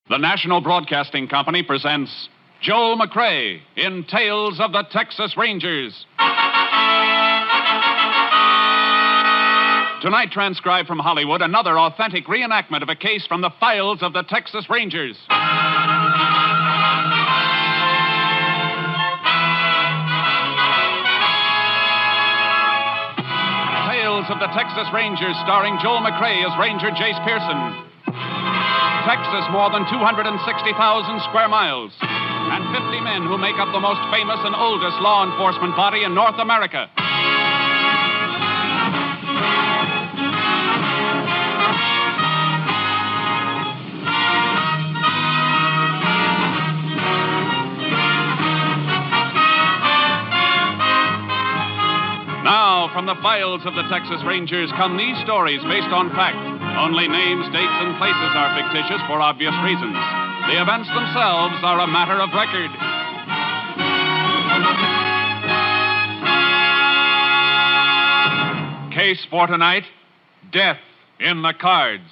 The National Broadcasting Company presents Joe McCrea in Tales of the Texas Rangers. Tonight, transcribed from Hollywood, another authentic reenactment of a case from the files of the Texas Rangers. Tales of the Texas Rangers, starring Joel McCrea as Ranger Jace Pearson. Texas, more than 260,000 square miles, and 50 men who make up the most famous and oldest law enforcement body in North America. Now, from the files of the Texas Rangers come these stories based on fact. Only names, dates, and places are fictitious for obvious reasons. The events themselves are a matter of record. Case for tonight, Death in the Cards.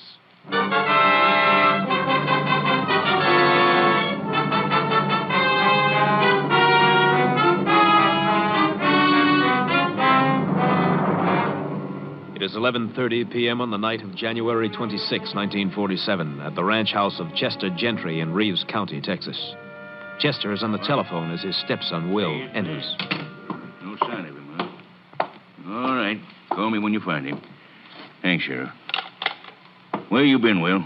It is 11:30 p.m. on the night of January 26, 1947, at the ranch house of Chester Gentry in Reeves County, Texas. Chester is on the telephone as his stepson, Will, enters. No sign of him, huh? All right. Call me when you find him. Thanks, Sheriff. Where you been, Will?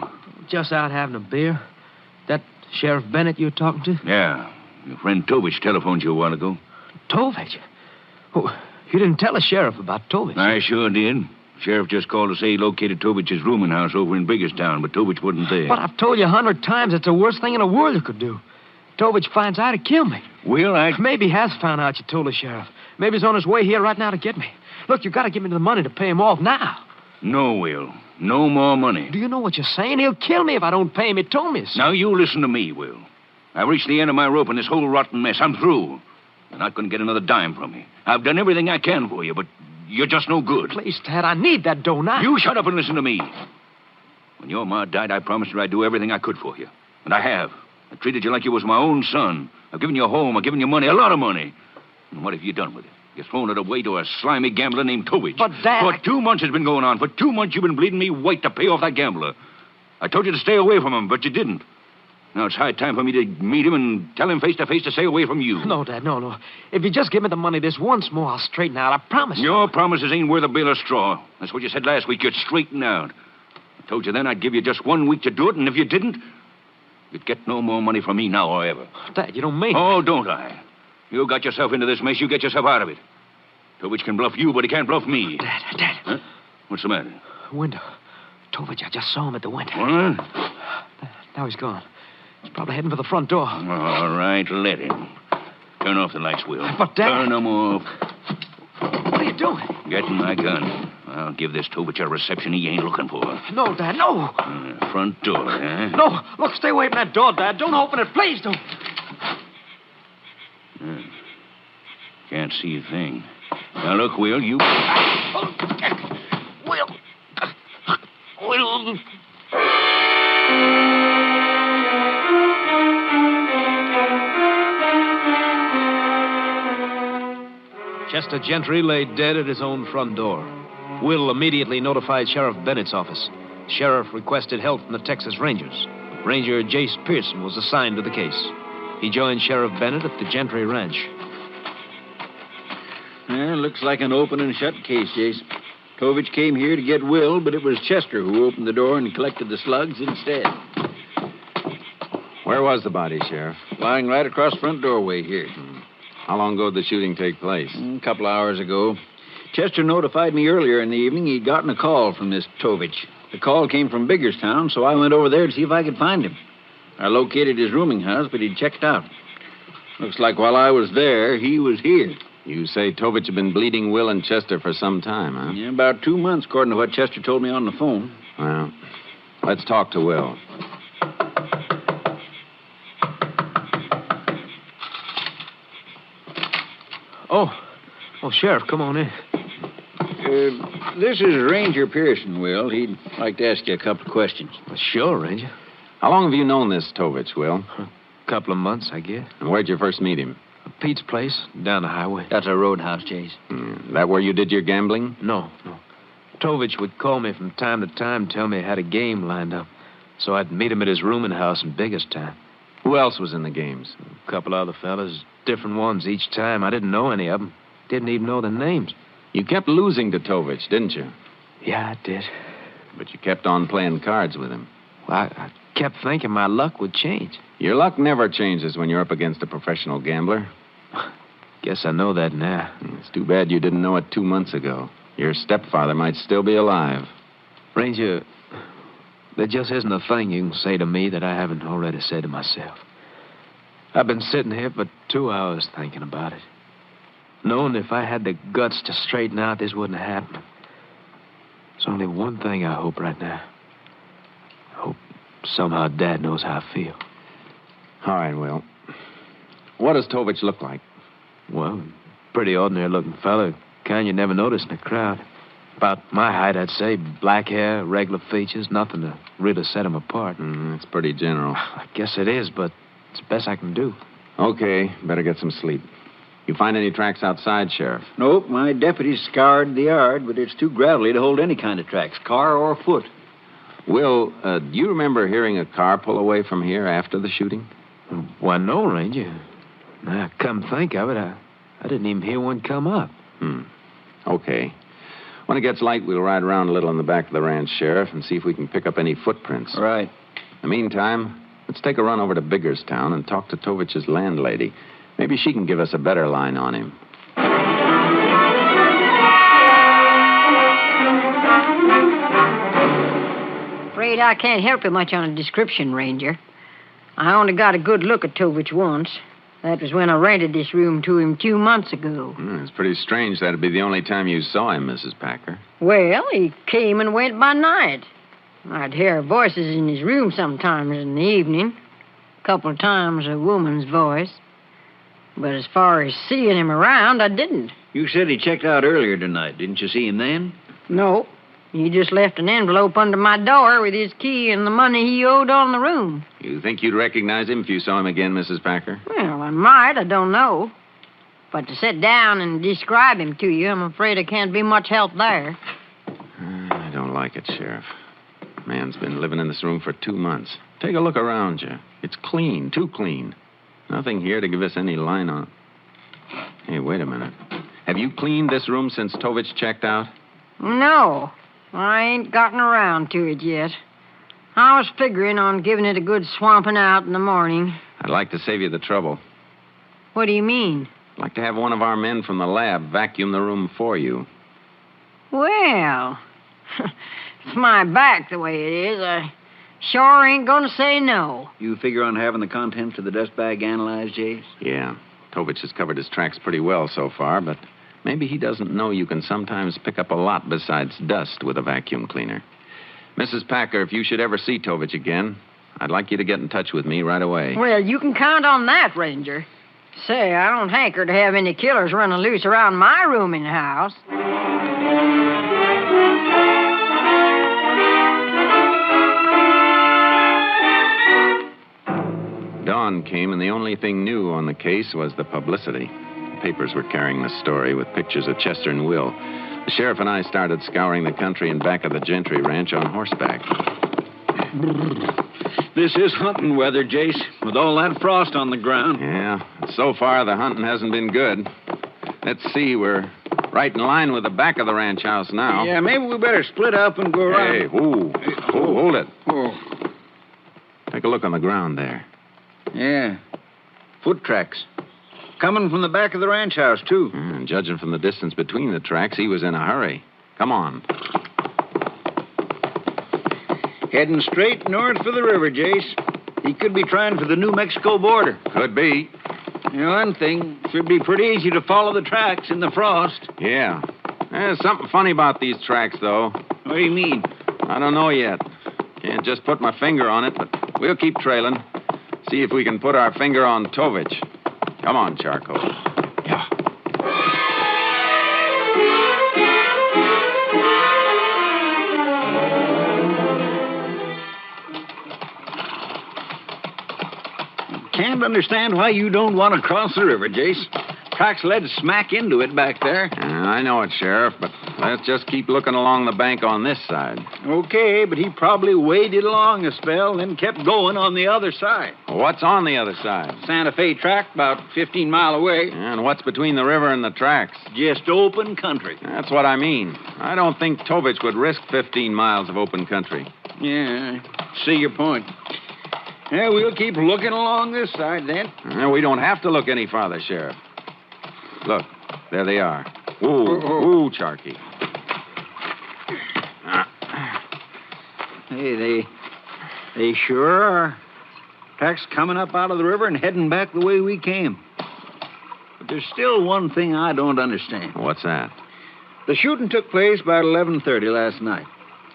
Just out having a beer. That Sheriff Bennett you were talking to? Yeah. Your friend Tovich telephoned you a while ago. Tovich? Oh, you didn't tell the sheriff about Tovich. I sure did. Sheriff just called to say he located Tovich's rooming house over in Biggerstown, but Tovich wasn't there. But I've told you 100 times it's the worst thing in the world you could do. Tovich finds out, he'd kill me. Will, Maybe he has found out you told the sheriff. Maybe he's on his way here right now to get me. Look, you've got to give me the money to pay him off now. No, Will. No more money. Do you know what you're saying? He'll kill me if I don't pay him. He told me so. Now, you listen to me, Will. I've reached the end of my rope in this whole rotten mess. I'm through. You're not going to get another dime from me. I've done everything I can for you, but you're just no good. Please, Dad, I need that dough now. You shut up and listen to me. When your ma died, I promised her I'd do everything I could for you. And I have. I treated you like you was my own son. I've given you a home. I've given you money, a lot of money. And what have you done with it? You've thrown it away to a slimy gambler named Tovich. But, Dad... For 2 months it's been going on. For 2 months you've been bleeding me white to pay off that gambler. I told you to stay away from him, but you didn't. Now it's high time for me to meet him and tell him face to face to stay away from you. No, Dad, no. If you just give me the money this once more, I'll straighten out. I promise you. Your promises ain't worth a bale of straw. That's what you said last week. You'd straighten out. I told you then I'd give you just 1 week to do it, and if you didn't, you'd get no more money from me now or ever. Dad, you don't mean... Oh, don't I? You got yourself into this mess. You get yourself out of it. Tovich can bluff you, but he can't bluff me. Dad. Huh? What's the matter? Window. Tovich, I just saw him at the window. What? Now he's gone. He's probably heading for the front door. All right, let him. Turn off the lights, Will. But, Dad... Turn them off. What are you doing? Getting my gun. I'll give this Tovich a reception he ain't looking for. No, Dad, no. Front door, huh? No, look, stay away from that door, Dad. Don't open it. Please don't. Can't see a thing. Now, look, Will, you... Will. Chester Gentry lay dead at his own front door. Will immediately notified Sheriff Bennett's office. The sheriff requested help from the Texas Rangers. Ranger Jace Pearson was assigned to the case. He joined Sheriff Bennett at the Gentry Ranch. Looks like an open and shut case, Jace. Tovich came here to get Will, but it was Chester who opened the door and collected the slugs instead. Where was the body, Sheriff? Lying right across the front doorway here. How long ago did the shooting take place? A couple hours ago. Chester notified me earlier in the evening he'd gotten a call from this Tovich. The call came from Biggerstown, so I went over there to see if I could find him. I located his rooming house, but he'd checked out. Looks like while I was there, he was here. You say Tovich had been bleeding Will and Chester for some time, huh? Yeah, about 2 months, according to what Chester told me on the phone. Well, let's talk to Will. Oh, Sheriff, come on in. This is Ranger Pearson, Will. He'd like to ask you a couple of questions. Well, sure, Ranger. How long have you known this Tovich, Will? A couple of months, I guess. And where'd you first meet him? Pete's place, down the highway. That's a roadhouse, Jace. That where you did your gambling? No. Tovich would call me from time to time, tell me he had a game lined up. So I'd meet him at his rooming house in Biggerstown. Who else was in the games? A couple other fellas, different ones each time. I didn't know any of them. Didn't even know their names. You kept losing to Tovich, didn't you? Yeah, I did. But you kept on playing cards with him. Well, I kept thinking my luck would change. Your luck never changes when you're up against a professional gambler. Guess I know that now. It's too bad you didn't know it 2 months ago. Your stepfather might still be alive. Ranger, there just isn't a thing you can say to me that I haven't already said to myself. I've been sitting here for 2 hours thinking about it. Knowing if I had the guts to straighten out, this wouldn't happen. There's only one thing I hope right now. I hope somehow Dad knows how I feel. All right, Will. What does Tovich look like? Well, pretty ordinary-looking fella. Kind you never notice in a crowd. About my height, I'd say. Black hair, regular features, nothing to really set him apart. That's pretty general. I guess it is, but it's the best I can do. Okay, better get some sleep. You find any tracks outside, Sheriff? Nope, my deputies scoured the yard, but it's too gravelly to hold any kind of tracks, car or foot. Will, do you remember hearing a car pull away from here after the shooting? Why, no, Ranger. Now, come think of it, I didn't even hear one come up. Okay. When it gets light, we'll ride around a little in the back of the ranch, Sheriff, and see if we can pick up any footprints. Right. In the meantime, let's take a run over to Biggerstown and talk to Tovich's landlady. Maybe she can give us a better line on him. Afraid I can't help you much on a description, Ranger. I only got a good look at Tovich once. That was when I rented this room to him 2 months ago. It's pretty strange that'd be the only time you saw him, Mrs. Packer. Well, he came and went by night. I'd hear voices in his room sometimes in the evening. A couple of times a woman's voice. But as far as seeing him around, I didn't. You said he checked out earlier tonight. Didn't you see him then? No. He just left an envelope under my door with his key and the money he owed on the room. You think you'd recognize him if you saw him again, Mrs. Packer? Well, I might. I don't know. But to sit down and describe him to you, I'm afraid I can't be much help there. I don't like it, Sheriff. Man's been living in this room for 2 months. Take a look around you. It's clean, too clean. Nothing here to give us any line on. Hey, wait a minute. Have you cleaned this room since Tovich checked out? No. I ain't gotten around to it yet. I was figuring on giving it a good swamping out in the morning. I'd like to save you the trouble. What do you mean? I'd like to have one of our men from the lab vacuum the room for you. Well, it's my back the way it is. I sure ain't gonna say no. You figure on having the contents of the dust bag analyzed, Jace? Yeah. Tovich has covered his tracks pretty well so far, but maybe he doesn't know you can sometimes pick up a lot besides dust with a vacuum cleaner. Mrs. Packer, if you should ever see Tovich again, I'd like you to get in touch with me right away. Well, you can count on that, Ranger. Say, I don't hanker to have any killers running loose around my rooming house. Dawn came, and the only thing new on the case was the publicity. The papers were carrying the story with pictures of Chester and Will. The sheriff and I started scouring the country in back of the Gentry Ranch on horseback. This is hunting weather, Jace, with all that frost on the ground. Yeah, so far the hunting hasn't been good. Let's see, we're right in line with the back of the ranch house now. Yeah, maybe we better split up and go around. Hey, hold it. Oh. Take a look on the ground there. Yeah, foot tracks. Coming from the back of the ranch house, too. And judging from the distance between the tracks, he was in a hurry. Come on. Heading straight north for the river, Jace. He could be trying for the New Mexico border. Could be. You know, one thing, should be pretty easy to follow the tracks in the frost. Yeah. There's something funny about these tracks, though. What do you mean? I don't know yet. Can't just put my finger on it, but we'll keep trailing. See if we can put our finger on Tovich. Come on, Charcoal. Yeah. can't understand why you don't want to cross the river, Jace. Tracks led smack into it back there. I know it, Sheriff, but let's just keep looking along the bank on this side. Okay, but he probably waded along a spell, then kept going on the other side. What's on the other side? Santa Fe track, about 15 mile away. And what's between the river and the tracks? Just open country. That's what I mean. I don't think Tovich would risk 15 miles of open country. Yeah, see your point. Yeah, we'll keep looking along this side, then. We don't have to look any farther, Sheriff. Look, there they are. Ooh, Charky. Hey, they sure are. Tracks coming up out of the river and heading back the way we came. But there's still one thing I don't understand. What's that? The shooting took place about 11:30 last night.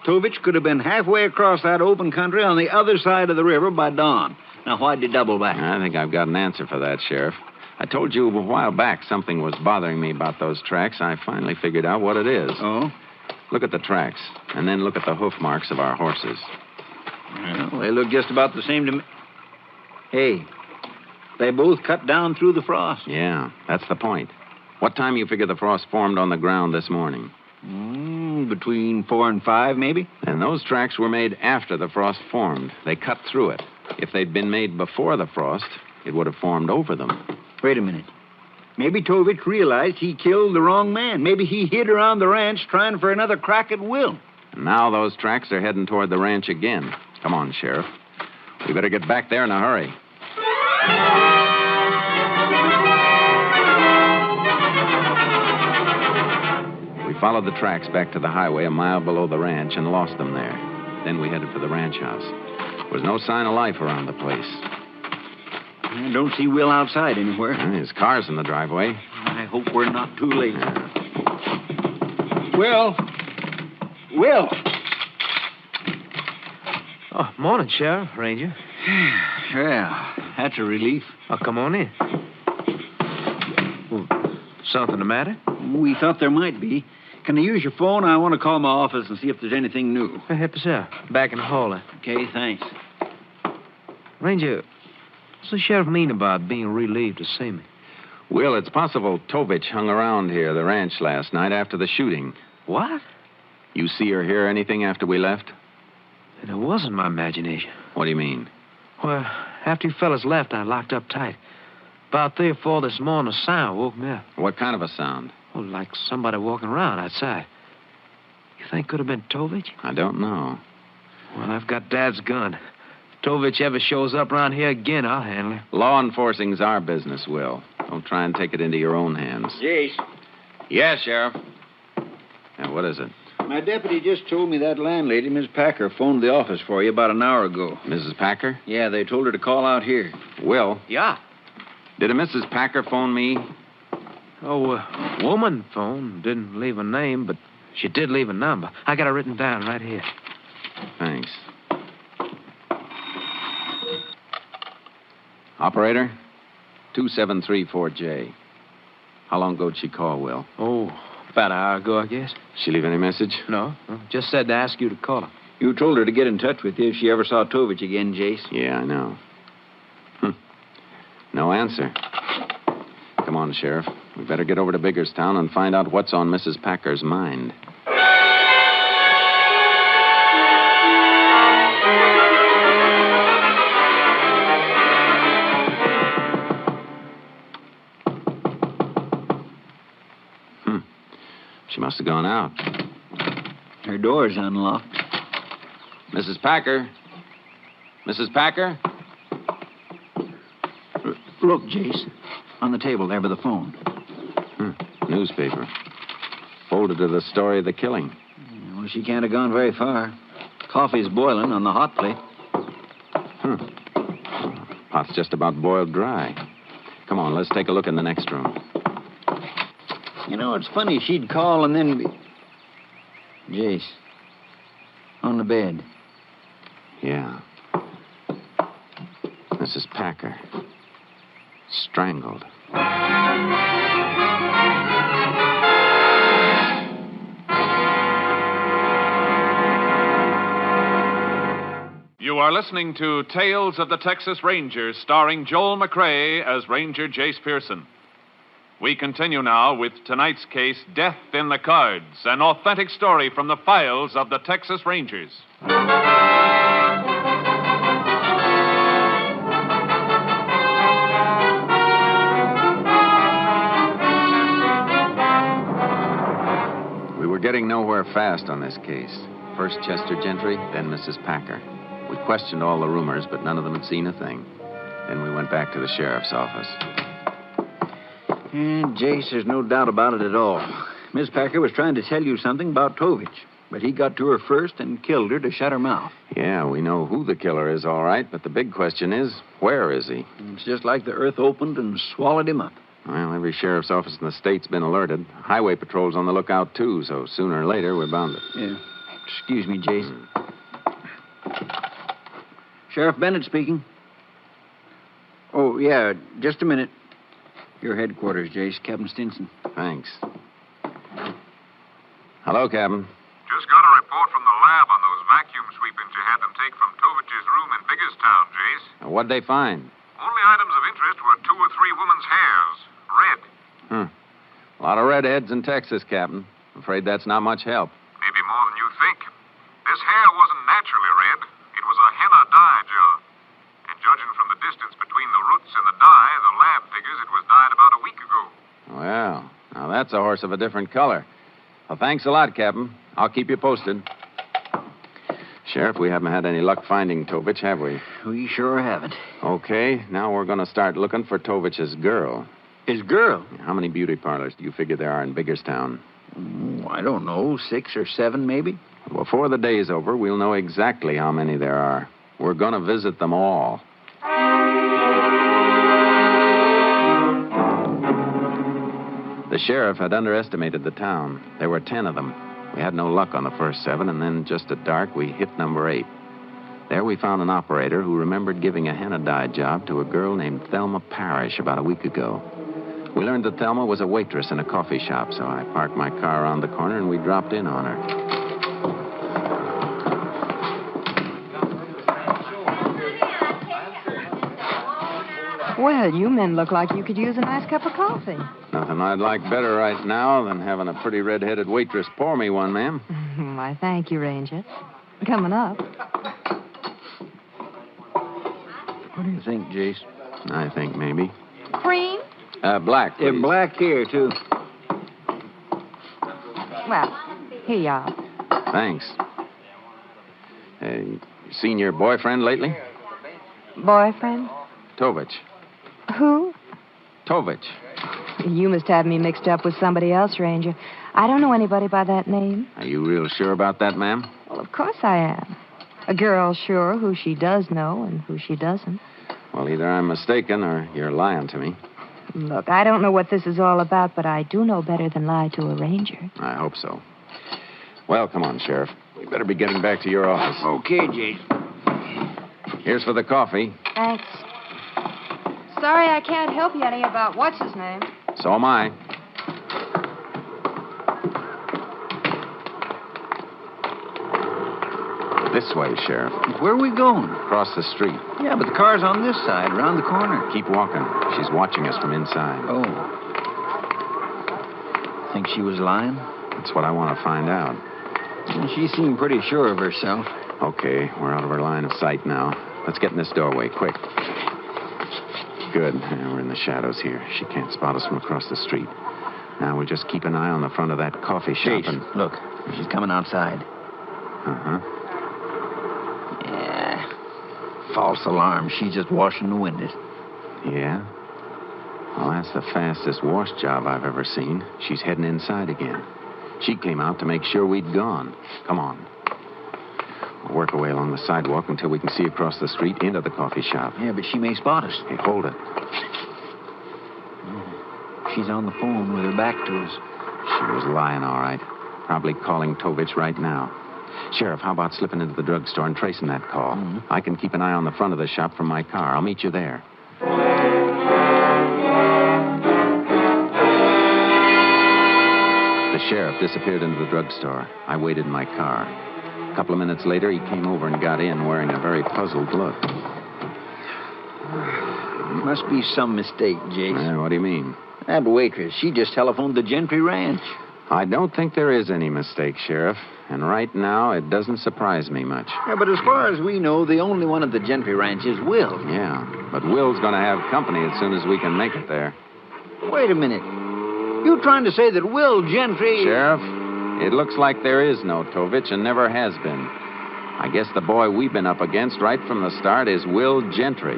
Tovich could have been halfway across that open country on the other side of the river by dawn. Now, why'd he double back? I think I've got an answer for that, Sheriff. I told you a while back something was bothering me about those tracks. I finally figured out what it is. Oh? Look at the tracks, and then look at the hoof marks of our horses. Well, they look just about the same to me. Hey, they both cut down through the frost. Yeah, that's the point. What time you figure the frost formed on the ground this morning? Between 4 and 5, maybe? And those tracks were made after the frost formed. They cut through it. If they'd been made before the frost, it would have formed over them. Wait a minute. Maybe Tovich realized he killed the wrong man. Maybe he hid around the ranch trying for another crack at Will. And now those tracks are heading toward the ranch again. Come on, Sheriff. We better get back there in a hurry. We followed the tracks back to the highway a mile below the ranch and lost them there. Then we headed for the ranch house. There was no sign of life around the place. I don't see Will outside anywhere. His car's in the driveway. I hope we're not too late. Will! Will! Oh, morning, Sheriff, Ranger. Yeah, that's a relief. Oh, come on in. Well, something the matter? We thought there might be. Can I use your phone? I want to call my office and see if there's anything new. Help yourself. Back in the hall. Okay, thanks. Ranger, what's the sheriff mean about being relieved to see me? Will, it's possible Tovich hung around here, the ranch, last night after the shooting. What? You see or hear anything after we left? And it wasn't my imagination. What do you mean? Well, after you fellas left, I locked up tight. About 3 or 4 this morning, a sound woke me up. What kind of a sound? Oh, like somebody walking around outside. You think could have been Tovich? I don't know. Well, I've got Dad's gun. If Tovich ever shows up around here again, I'll handle him. Law enforcing's our business, Will. Don't try and take it into your own hands. Jace. Yes, Sheriff. Now, what is it? My deputy just told me that landlady, Miss Packer, phoned the office for you about an hour ago. Mrs. Packer? Yeah, they told her to call out here. Will? Yeah. Did a Mrs. Packer phone me? Oh, a woman phone. Didn't leave a name, but she did leave a number. I got it written down right here. Thanks. Operator? 2734J. How long ago did she call, Will? Oh, about an hour ago, I guess. She leave any message? No. Just said to ask you to call her. You told her to get in touch with you if she ever saw Tovich again, Jace. Yeah, I know. No answer. Come on, Sheriff. We better get over to Biggerstown and find out what's on Mrs. Packer's mind. She must have gone out. Her door's unlocked. Mrs. Packer? Mrs. Packer? Look, Jace. On the table there by the phone. Newspaper. Folded to the story of the killing. Well, she can't have gone very far. Coffee's boiling on the hot plate. Pot's just about boiled dry. Come on, let's take a look in the next room. You know, it's funny. She'd call and then be... Jace. On the bed. Yeah. Mrs. Packer. Strangled. You are listening to Tales of the Texas Rangers, starring Joel McRae as Ranger Jace Pearson. We continue now with tonight's case, Death in the Cards, an authentic story from the files of the Texas Rangers. We were getting nowhere fast on this case. First Chester Gentry, then Mrs. Packer. We questioned all the roomers, but none of them had seen a thing. Then we went back to the sheriff's office. And Jace, there's no doubt about it at all. Miss Packer was trying to tell you something about Tovich, but he got to her first and killed her to shut her mouth. Yeah, we know who the killer is, all right, but the big question is, where is he? It's just like the earth opened and swallowed him up. Well, every sheriff's office in the state's been alerted. Highway patrol's on the lookout, too, so sooner or later we're bound to... Yeah. Excuse me, Jace. Sheriff Bennett speaking. Oh, yeah, just a minute. Your headquarters, Jace. Captain Stinson. Thanks. Hello, Captain. Just got a report from the lab on those vacuum sweepings you had them take from Tovich's room in Biggerstown, Jace. What'd they find? Only items of interest were 2 or 3 women's hairs. Red. A lot of redheads in Texas, Captain. I'm afraid that's not much help. Maybe more than you think. This hair wasn't naturally red. It was a henna dye job. And judging from the distance between the roots and the dye, the lab figures it was dyed about a week ago. Well, now that's a horse of a different color. Well, thanks a lot, Captain. I'll keep you posted. Sheriff, we haven't had any luck finding Tovich, have we? We sure haven't. Okay, now we're going to start looking for Tovich's girl. His girl? How many beauty parlors do you figure there are in Biggerstown? I don't know, 6 or 7, maybe. Before the day's over, we'll know exactly how many there are. We're going to visit them all. The sheriff had underestimated the town. There were 10 of them. We had no luck on the first 7, and then just at dark, we hit number 8. There we found an operator who remembered giving a henna dye job to a girl named Thelma Parrish about a week ago. We learned that Thelma was a waitress in a coffee shop, so I parked my car around the corner and we dropped in on her. Well, you men look like you could use a nice cup of coffee. Nothing I'd like better right now than having a pretty red-headed waitress pour me one, ma'am. Why, thank you, Ranger. Coming up. What do you think, Jace? I think maybe. Cream? Black, please. Yeah, black here, too. Well, here you are. Thanks. You seen your boyfriend lately? Boyfriend? Tovich. Who? Tovich. You must have me mixed up with somebody else, Ranger. I don't know anybody by that name. Are you real sure about that, ma'am? Well, of course I am. A girl's sure who she does know and who she doesn't. Well, either I'm mistaken or you're lying to me. Look, I don't know what this is all about, but I do know better than lie to a ranger. I hope so. Well, come on, Sheriff. We better be getting back to your office. Okay, Jace. Here's for the coffee. Thanks. Sorry I can't help you any about what's his name. So am I. This way, Sheriff. Where are we going? Across the street. Yeah, but the car's on this side, around the corner. Keep walking. She's watching us from inside. Oh. Think she was lying? That's what I want to find out. She seemed pretty sure of herself. Okay, we're out of her line of sight now. Let's get in this doorway, quick. Good. Yeah, we're in the shadows here. She can't spot us from across the street. Now we'll just keep an eye on the front of that coffee shop Jace, and... look. She's coming outside. Uh-huh. Yeah. False alarm. She's just washing the windows. Yeah? Well, that's the fastest wash job I've ever seen. She's heading inside again. She came out to make sure we'd gone. Come on. We'll work our way along the sidewalk until we can see across the street into the coffee shop. Yeah, but she may spot us. Hey, hold it. She's on the phone with her back to us. She was lying, all right. Probably calling Tovich right now. Sheriff, how about slipping into the drugstore and tracing that call? Mm-hmm. I can keep an eye on the front of the shop from my car. I'll meet you there. The sheriff disappeared into the drugstore. I waited in my car. A couple of minutes later, he came over and got in wearing a very puzzled look. Must be some mistake, Jace. What do you mean? That waitress, she just telephoned the Gentry Ranch. I don't think there is any mistake, Sheriff. And right now, it doesn't surprise me much. Yeah, but as far as we know, the only one at the Gentry Ranch is Will. Yeah, but Will's going to have company as soon as we can make it there. Wait a minute. You trying to say that Will Gentry... Sheriff, it looks like there is no Tovich and never has been. I guess the boy we've been up against right from the start is Will Gentry.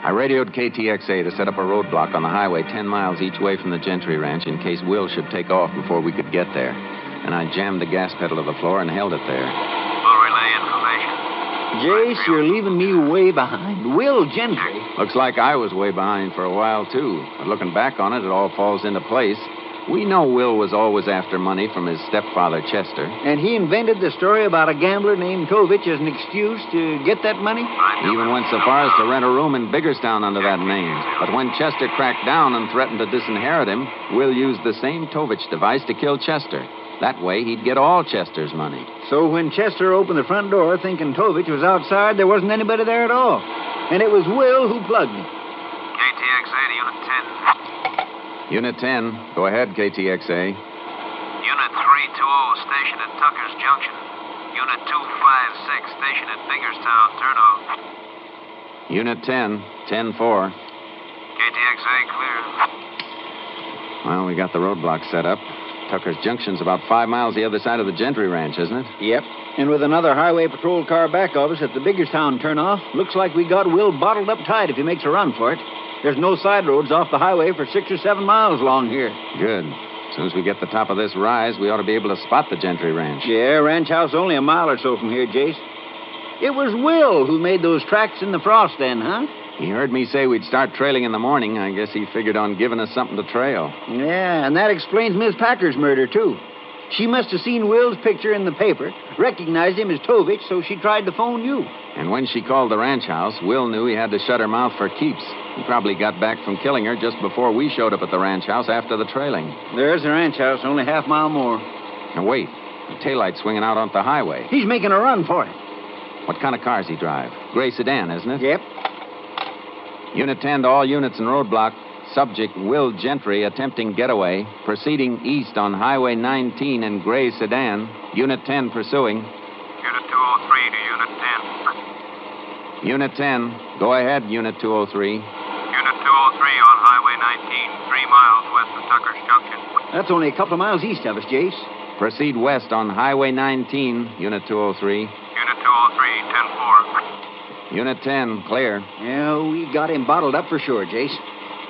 I radioed KTXA to set up a roadblock on the highway 10 miles each way from the Gentry Ranch in case Will should take off before we could get there. And I jammed the gas pedal to the floor and held it there. We'll relay information. Jace, you're leaving me way behind. Will Gentry? Looks like I was way behind for a while, too. But looking back on it, it all falls into place. We know Will was always after money from his stepfather, Chester. And he invented the story about a gambler named Tovich as an excuse to get that money? He even went so far as to rent a room in Biggerstown under that name. But when Chester cracked down and threatened to disinherit him, Will used the same Tovich device to kill Chester. That way, he'd get all Chester's money. So when Chester opened the front door thinking Tovich was outside, there wasn't anybody there at all. And it was Will who plugged me. KTXA to Unit 10. Unit 10. Go ahead, KTXA. Unit 320, stationed at Tucker's Junction. Unit 256, stationed at Biggerstown, turn off. Unit 10, 10-4. KTXA clear. Well, we got the roadblock set up. Tucker's Junction's about 5 miles the other side of the Gentry Ranch, isn't it? Yep. And with another highway patrol car back of us at the Biggerstown turnoff, looks like we got Will bottled up tight if he makes a run for it. There's no side roads off the highway for 6 or 7 miles long here. Good. As soon as we get the top of this rise, we ought to be able to spot the Gentry Ranch. Yeah, ranch house only a mile or so from here, Jace. It was Will who made those tracks in the frost then, huh? He heard me say we'd start trailing in the morning. I guess he figured on giving us something to trail. Yeah, and that explains Miss Packer's murder, too. She must have seen Will's picture in the paper, recognized him as Tovich, so she tried to phone you. And when she called the ranch house, Will knew he had to shut her mouth for keeps. He probably got back from killing her just before we showed up at the ranch house after the trailing. There's the ranch house, only half mile more. Now, wait. The taillight's swinging out onto the highway. He's making a run for it. What kind of cars he drive? Gray sedan, isn't it? Yep. Unit 10 to all units in roadblock. Subject Will Gentry attempting getaway, proceeding east on Highway 19 in gray sedan. Unit 10 pursuing. Unit 203 to Unit 10. Unit 10, go ahead, Unit 203. Unit 203 on Highway 19, 3 miles west of Tucker's Junction. That's only a couple of miles east of us, Jace. Proceed west on Highway 19, Unit 203. Unit 203, 10-4. Unit 10, clear. Yeah, we got him bottled up for sure, Jace.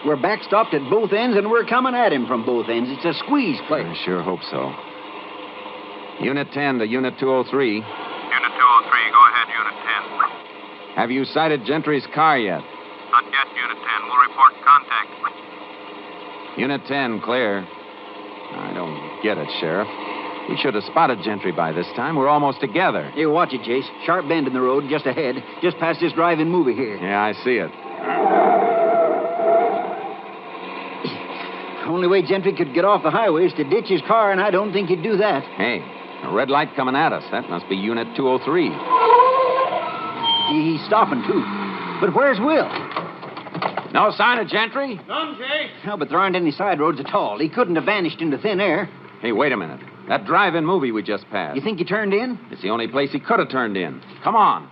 We're backstopped at both ends, and we're coming at him from both ends. It's a squeeze play. I sure hope so. Unit 10 to Unit 203. Unit 203, go ahead, Unit 10. Have you sighted Gentry's car yet? Not yet, Unit 10. We'll report contact. Unit 10, clear. I don't get it, Sheriff. We should have spotted Gentry by this time. We're almost together. Here, watch it, Jace. Sharp bend in the road just ahead, just past this drive-in movie here. Yeah, I see it. The only way Gentry could get off the highway is to ditch his car, and I don't think he'd do that. Hey, a red light coming at us. That must be Unit 203. He's stopping, too. But where's Will? No sign of Gentry? None, Jay. No, but there aren't any side roads at all. He couldn't have vanished into thin air. Hey, wait a minute. That drive-in movie we just passed. You think he turned in? It's the only place he could have turned in. Come on.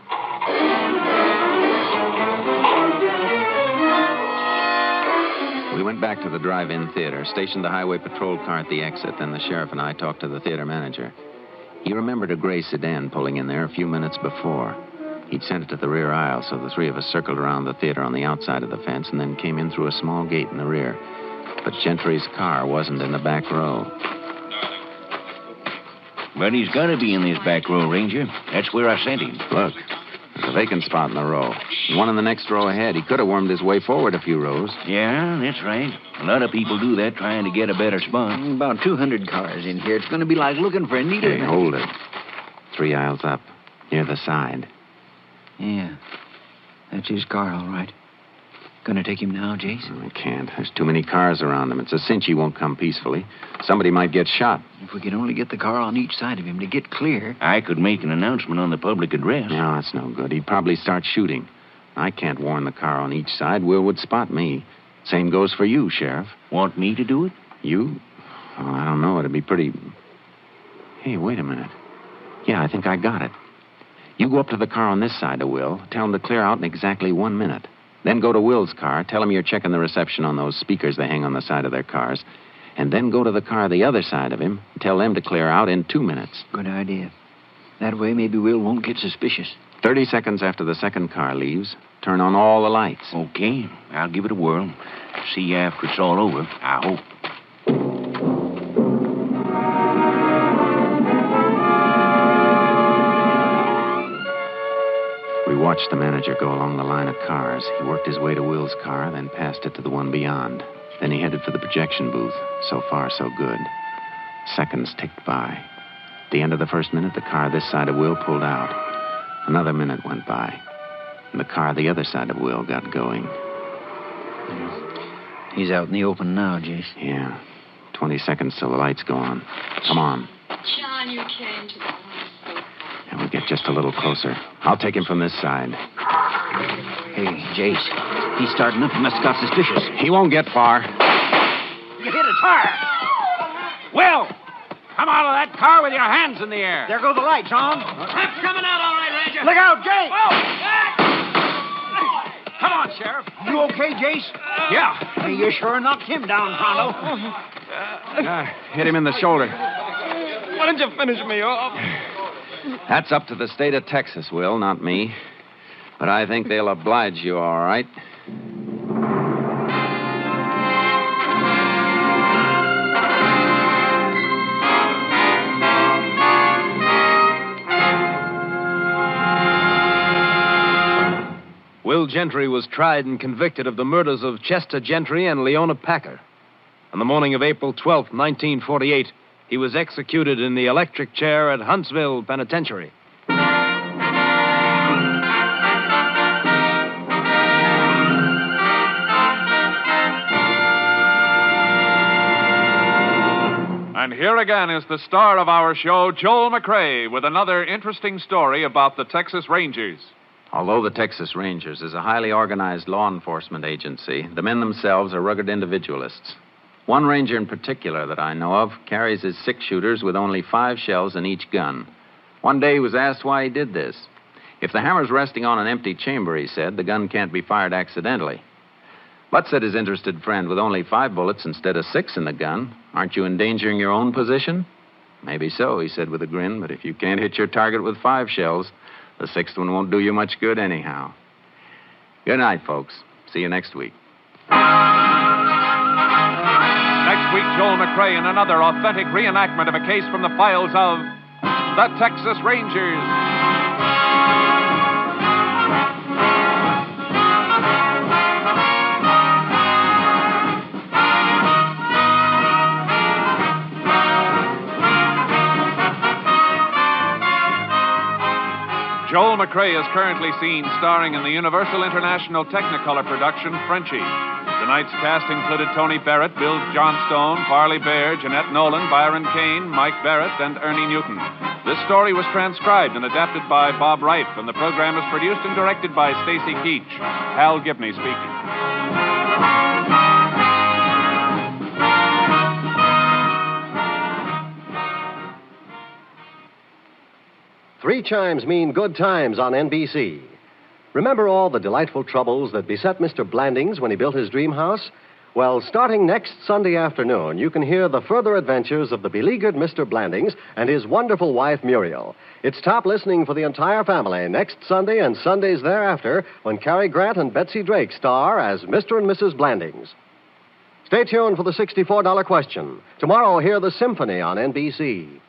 We went back to the drive-in theater, stationed the highway patrol car at the exit, then the sheriff and I talked to the theater manager. He remembered a gray sedan pulling in there a few minutes before. He'd sent it to the rear aisle, so the three of us circled around the theater on the outside of the fence and then came in through a small gate in the rear. But Gentry's car wasn't in the back row. But he's got to be in this back row, Ranger. That's where I sent him. Look, there's a vacant spot in the row. One in the next row ahead. He could have wormed his way forward a few rows. Yeah, that's right. A lot of people do that trying to get a better spot. About 200 cars in here. It's going to be like looking for a needle. Hey, hold it. 3 aisles up, near the side. Yeah. That's his car, all right. Gonna take him now, Jace? I can't. There's too many cars around him. It's a cinch he won't come peacefully. Somebody might get shot. If we could only get the car on each side of him to get clear. I could make an announcement on the public address. No, that's no good. He'd probably start shooting. I can't warn the car on each side. Will would spot me. Same goes for you, Sheriff. Want me to do it? You? Oh, I don't know. It'd be pretty... Hey, wait a minute. Yeah, I think I got it. You go up to the car on this side of Will. Tell him to clear out in exactly 1 minute. Then go to Will's car. Tell him you're checking the reception on those speakers they hang on the side of their cars. And then go to the car the other side of him. Tell them to clear out in 2 minutes. Good idea. That way, maybe Will won't get suspicious. 30 seconds after the second car leaves, turn on all the lights. Okay. I'll give it a whirl. See you after it's all over, I hope. We watched the manager go along the line of cars. He worked his way to Will's car, then passed it to the one beyond. Then he headed for the projection booth. So far, so good. Seconds ticked by. At the end of the first minute, the car this side of Will pulled out. Another minute went by, and the car the other side of Will got going. He's out in the open now, Jace. Yeah. 20 seconds till the lights go on. Come on. John, you came to the hospital. And we get just a little closer. I'll take him from this side. Hey, Jace. He's starting up. He must have got suspicious. He won't get far. You hit a tire. Will, come out of that car with your hands in the air. There go the lights, John. Trap's coming out all right, Ranger. Look out, Jake! Come on, Sheriff. You okay, Jace? Yeah. Hey, you sure knocked him down, Pronto. Hit him in the shoulder. Why didn't you finish me off? That's up to the state of Texas, Will, not me. But I think they'll oblige you all right. Will Gentry was tried and convicted of the murders of Chester Gentry and Leona Packer. On the morning of April 12, 1948, he was executed in the electric chair at Huntsville Penitentiary. And here again is the star of our show, Joel McCrea, with another interesting story about the Texas Rangers. Although the Texas Rangers is a highly organized law enforcement agency, the men themselves are rugged individualists. One ranger in particular that I know of carries his 6-shooters with only 5 shells in each gun. One day he was asked why he did this. If the hammer's resting on an empty chamber, he said, the gun can't be fired accidentally. But, said his interested friend, with only 5 bullets instead of 6 in the gun, aren't you endangering your own position? Maybe so, he said with a grin, but if you can't hit your target with 5 shells, the 6th one won't do you much good anyhow. Good night, folks. See you next week. Next week, Joel McCrea in another authentic reenactment of a case from the files of the Texas Rangers. Joel McCrea is currently seen starring in the Universal International Technicolor production, Frenchie. Tonight's cast included Tony Barrett, Bill Johnstone, Parley Bear, Jeanette Nolan, Byron Kane, Mike Barrett, and Ernie Newton. This story was transcribed and adapted by Bob Wright, and the program is produced and directed by Stacy Keach. Hal Gibney speaking. Three chimes mean good times on NBC. Remember all the delightful troubles that beset Mr. Blandings when he built his dream house? Well, starting next Sunday afternoon, you can hear the further adventures of the beleaguered Mr. Blandings and his wonderful wife, Muriel. It's top listening for the entire family next Sunday and Sundays thereafter when Cary Grant and Betsy Drake star as Mr. and Mrs. Blandings. Stay tuned for the $64 question. Tomorrow, hear the Symphony on NBC.